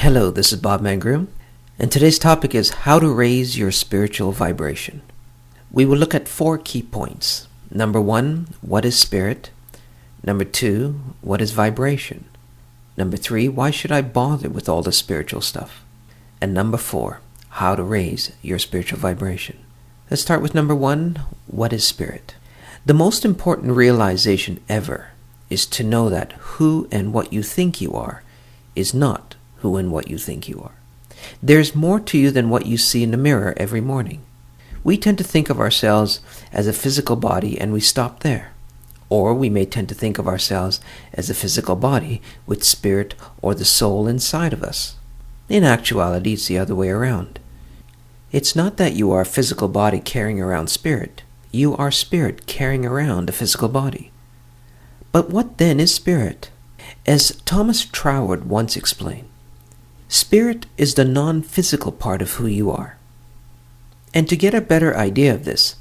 Hello, this is Bob Mangrum, and today's topic is how to raise your spiritual vibration. We will look at 4 key points. Number 1, what is spirit? Number 2, what is vibration? Number 3, why should I bother with all the spiritual stuff? And number 4, how to raise your spiritual vibration. Let's start with number 1, what is spirit? The most important realization ever is to know that who and what you think you are is not who and what you think you are. There's more to you than what you see in the mirror every morning. We tend to think of ourselves as a physical body and we stop there. Or we may tend to think of ourselves as a physical body with spirit or the soul inside of us. In actuality, it's the other way around. It's not that you are a physical body carrying around spirit. You are spirit carrying around a physical body. But what then is spirit? As Thomas Troward once explained, spirit is the non-physical part of who you are. And to get a better idea of this,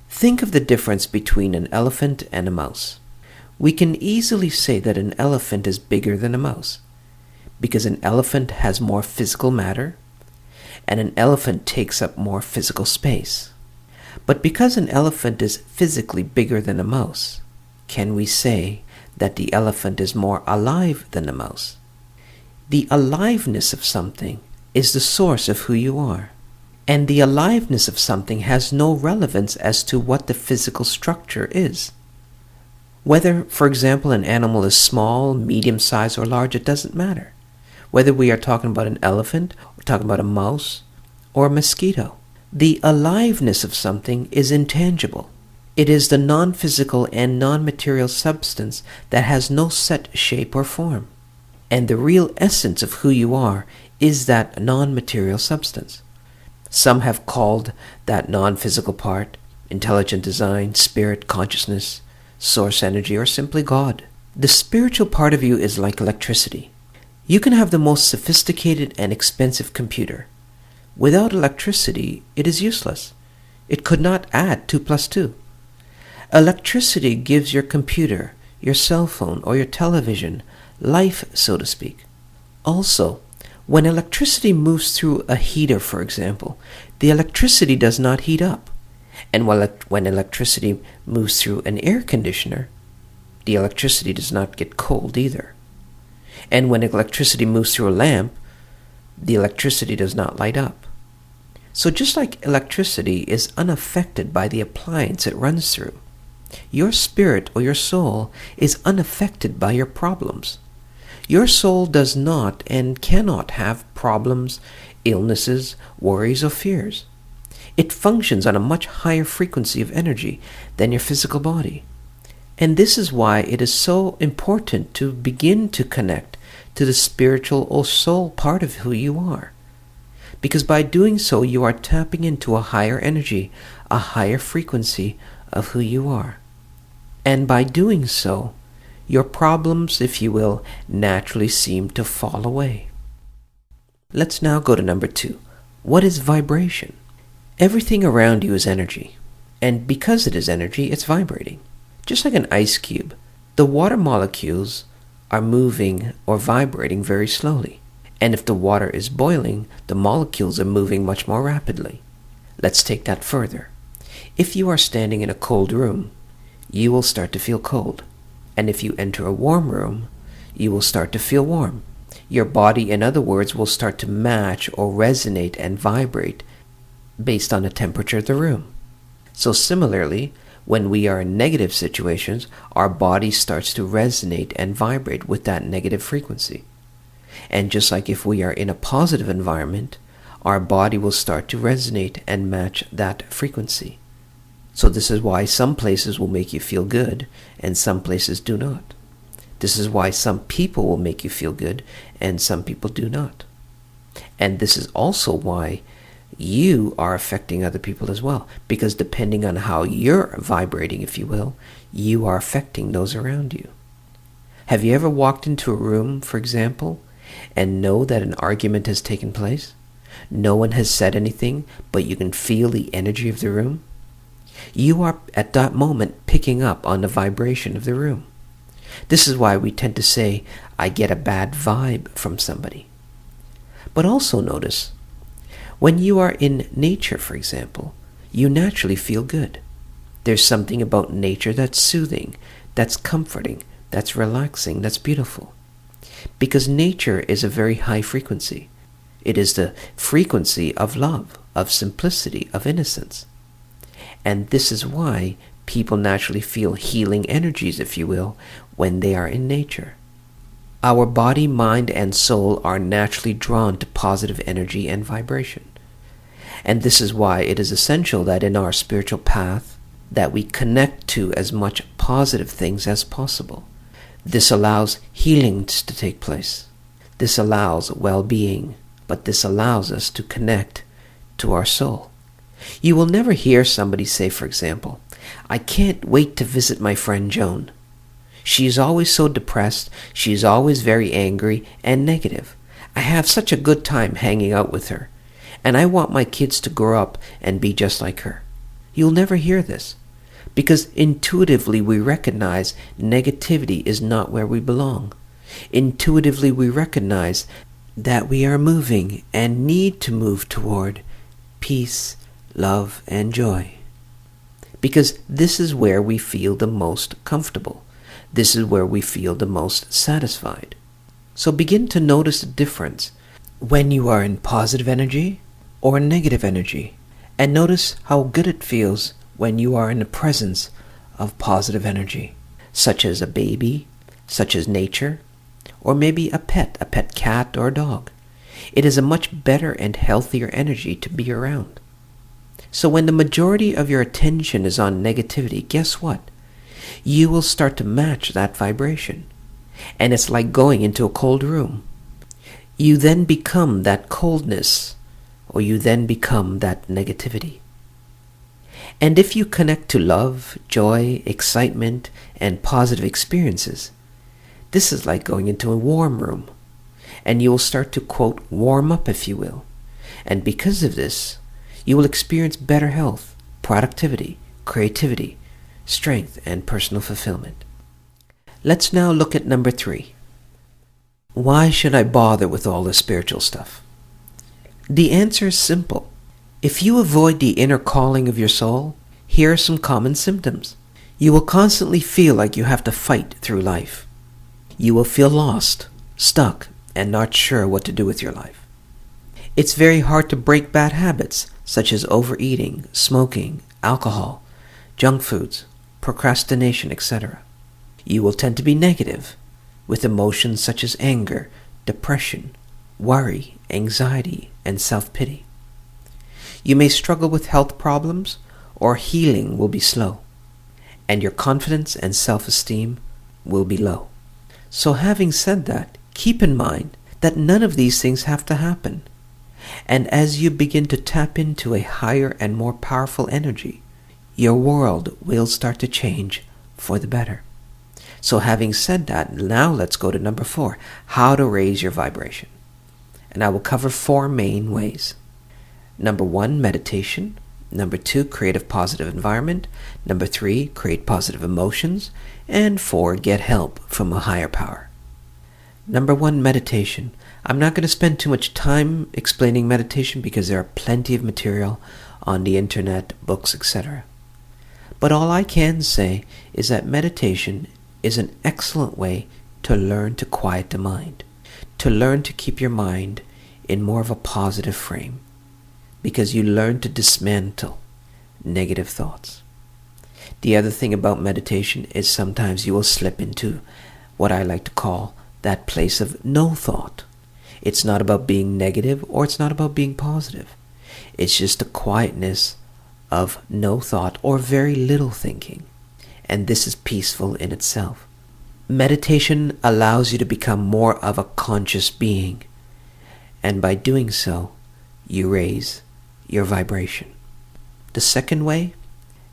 think of the difference between an elephant and a mouse. We can easily say that an elephant is bigger than a mouse, because an elephant has more physical matter, and an elephant takes up more physical space. But because an elephant is physically bigger than a mouse, can we say that the elephant is more alive than the mouse? The aliveness of something is the source of who you are. And the aliveness of something has no relevance as to what the physical structure is. Whether, for example, an animal is small, medium-sized, or large, it doesn't matter. Whether we are talking about an elephant, or talking about a mouse, or a mosquito. The aliveness of something is intangible. It is the non-physical and non-material substance that has no set shape or form. And the real essence of who you are is that non-material substance. Some have called that non-physical part intelligent design, spirit, consciousness, source energy, or simply God. The spiritual part of you is like electricity. You can have the most sophisticated and expensive computer. Without electricity, it is useless. It could not add 2 plus 2. Electricity gives your computer, your cell phone, or your television life, so to speak. Also, when electricity moves through a heater, for example, the electricity does not heat up. And when electricity moves through an air conditioner, the electricity does not get cold either. And when electricity moves through a lamp, the electricity does not light up. So just like electricity is unaffected by the appliance it runs through, your spirit or your soul is unaffected by your problems. Your soul does not and cannot have problems, illnesses, worries, or fears. It functions on a much higher frequency of energy than your physical body. And this is why it is so important to begin to connect to the spiritual or soul part of who you are. Because by doing so, you are tapping into a higher energy, a higher frequency of who you are. And by doing so, your problems, if you will, naturally seem to fall away. Let's now go to number 2. What is vibration? Everything around you is energy. And because it is energy, it's vibrating. Just like an ice cube, the water molecules are moving or vibrating very slowly. And if the water is boiling, the molecules are moving much more rapidly. Let's take that further. If you are standing in a cold room, you will start to feel cold. And if you enter a warm room, you will start to feel warm. Your body, in other words, will start to match or resonate and vibrate based on the temperature of the room. So similarly, when we are in negative situations, our body starts to resonate and vibrate with that negative frequency. And just like if we are in a positive environment, our body will start to resonate and match that frequency. So this is why some places will make you feel good and some places do not. This is why some people will make you feel good and some people do not. And this is also why you are affecting other people as well. Because depending on how you're vibrating, if you will, you are affecting those around you. Have you ever walked into a room, for example, and know that an argument has taken place? No one has said anything, but you can feel the energy of the room? You are at that moment picking up on the vibration of the room. This is why we tend to say, I get a bad vibe from somebody. But also notice, when you are in nature, for example, you naturally feel good. There's something about nature that's soothing, that's comforting, that's relaxing, that's beautiful. Because nature is a very high frequency. It is the frequency of love, of simplicity, of innocence. And this is why people naturally feel healing energies, if you will, when they are in nature. Our body, mind, and soul are naturally drawn to positive energy and vibration. And this is why it is essential that in our spiritual path, that we connect to as much positive things as possible. This allows healings to take place. This allows well-being, but this allows us to connect to our soul. You will never hear somebody say, for example, "I can't wait to visit my friend Joan. She is always so depressed, she is always very angry and negative. I have such a good time hanging out with her, and I want my kids to grow up and be just like her." You'll never hear this, because intuitively we recognize negativity is not where we belong. Intuitively we recognize that we are moving and need to move toward peace, love, and joy. Because this is where we feel the most comfortable. This is where we feel the most satisfied. So begin to notice the difference when you are in positive energy or negative energy. And notice how good it feels when you are in the presence of positive energy, such as a baby, such as nature, or maybe a pet cat or a dog. It is a much better and healthier energy to be around. So when the majority of your attention is on negativity, guess what? You will start to match that vibration. And it's like going into a cold room. You then become that coldness, or you then become that negativity. And if you connect to love, joy, excitement, and positive experiences, this is like going into a warm room. And you will start to, quote, warm up, if you will. And because of this, you will experience better health, productivity, creativity, strength, and personal fulfillment. Let's now look at number 3. Why should I bother with all this spiritual stuff? The answer is simple. If you avoid the inner calling of your soul, here are some common symptoms. You will constantly feel like you have to fight through life. You will feel lost, stuck, and not sure what to do with your life. It's very hard to break bad habits such as overeating, smoking, alcohol, junk foods, procrastination, etc. You will tend to be negative, with emotions such as anger, depression, worry, anxiety, and self-pity. You may struggle with health problems, or healing will be slow, and your confidence and self-esteem will be low. So having said that, keep in mind that none of these things have to happen. And as you begin to tap into a higher and more powerful energy, your world will start to change for the better. So having said that, now let's go to number 4, how to raise your vibration. And I will cover 4 main ways. Number 1, meditation. Number 2, create a positive environment. Number 3, create positive emotions. And 4, get help from a higher power. Number 1, meditation. I'm not going to spend too much time explaining meditation because there are plenty of material on the internet, books, etc. But all I can say is that meditation is an excellent way to learn to quiet the mind, to learn to keep your mind in more of a positive frame, because you learn to dismantle negative thoughts. The other thing about meditation is sometimes you will slip into what I like to call that place of no thought. It's not about being negative or it's not about being positive. It's just a quietness of no thought or very little thinking. And this is peaceful in itself. Meditation allows you to become more of a conscious being. And by doing so, you raise your vibration. The second way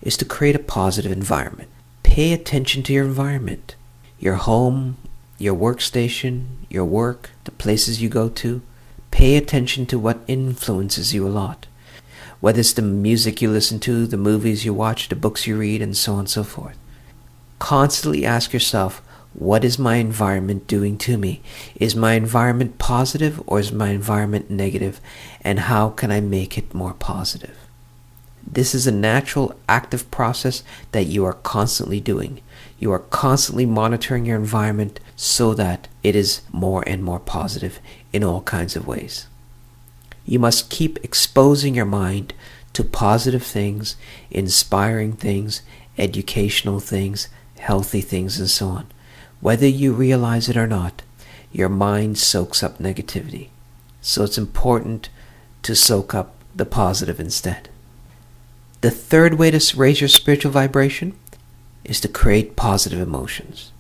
is to create a positive environment. Pay attention to your environment, your home, your workstation, your work, the places you go to. Pay attention to what influences you a lot. Whether it's the music you listen to, the movies you watch, the books you read, and so on and so forth. Constantly ask yourself, What is my environment doing to me? Is my environment positive or is my environment negative? And how can I make it more positive? This is a natural, active process that you are constantly doing. You are constantly monitoring your environment so that it is more and more positive in all kinds of ways. You must keep exposing your mind to positive things, inspiring things, educational things, healthy things, and so on. Whether you realize it or not, your mind soaks up negativity. So it's important to soak up the positive instead. The third way to raise your spiritual vibration is to create positive emotions.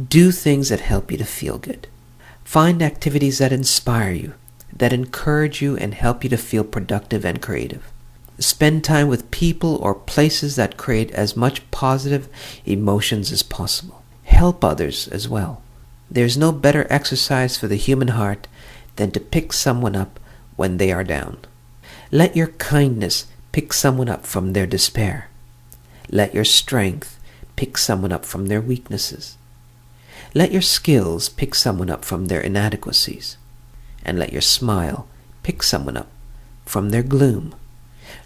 Do things that help you to feel good. Find activities that inspire you, that encourage you and help you to feel productive and creative. Spend time with people or places that create as much positive emotions as possible. Help others as well. There's no better exercise for the human heart than to pick someone up when they are down. Let your kindness pick someone up from their despair. Let your strength pick someone up from their weaknesses. Let your skills pick someone up from their inadequacies. And let your smile pick someone up from their gloom.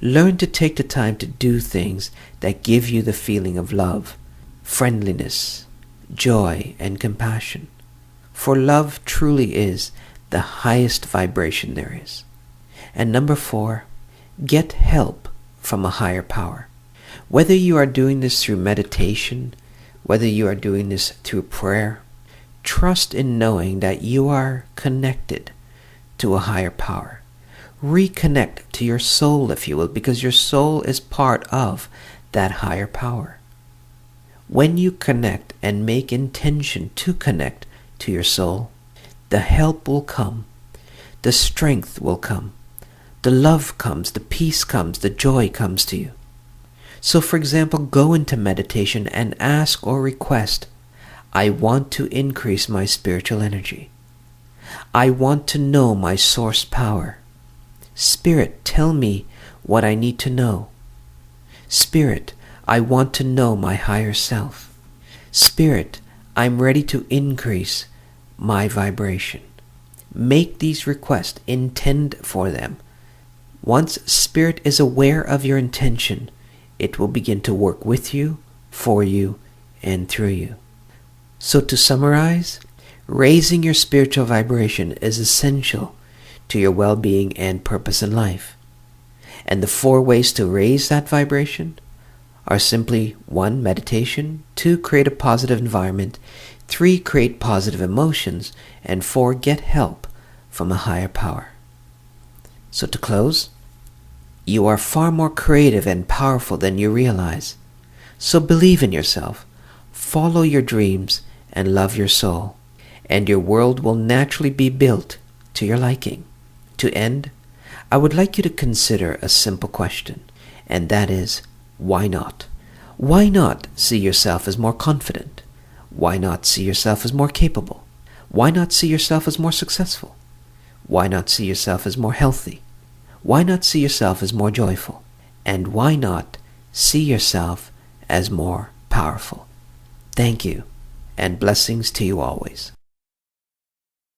Learn to take the time to do things that give you the feeling of love, friendliness, joy, and compassion. For love truly is the highest vibration there is. And number 4, get help from a higher power. Whether you are doing this through meditation, whether you are doing this through prayer, trust in knowing that you are connected to a higher power. Reconnect to your soul, if you will, because your soul is part of that higher power. When you connect and make intention to connect to your soul, the help will come, the strength will come, the love comes, the peace comes, the joy comes to you. So for example, go into meditation and ask or request, I want to increase my spiritual energy. I want to know my source power. Spirit, tell me what I need to know. Spirit, I want to know my higher self. Spirit, I'm ready to increase my vibration. Make these requests, intend for them. Once Spirit is aware of your intention, it will begin to work with you, for you, and through you. So to summarize, raising your spiritual vibration is essential to your well-being and purpose in life. And the 4 ways to raise that vibration are simply 1, meditation, 2, create a positive environment, 3, create positive emotions, and 4, get help from a higher power. So to close, you are far more creative and powerful than you realize. So believe in yourself, follow your dreams, and love your soul, and your world will naturally be built to your liking. To end, I would like you to consider a simple question, and that is, why not? Why not see yourself as more confident? Why not see yourself as more capable? Why not see yourself as more successful? Why not see yourself as more healthy? Why not see yourself as more joyful? And why not see yourself as more powerful? Thank you, and blessings to you always.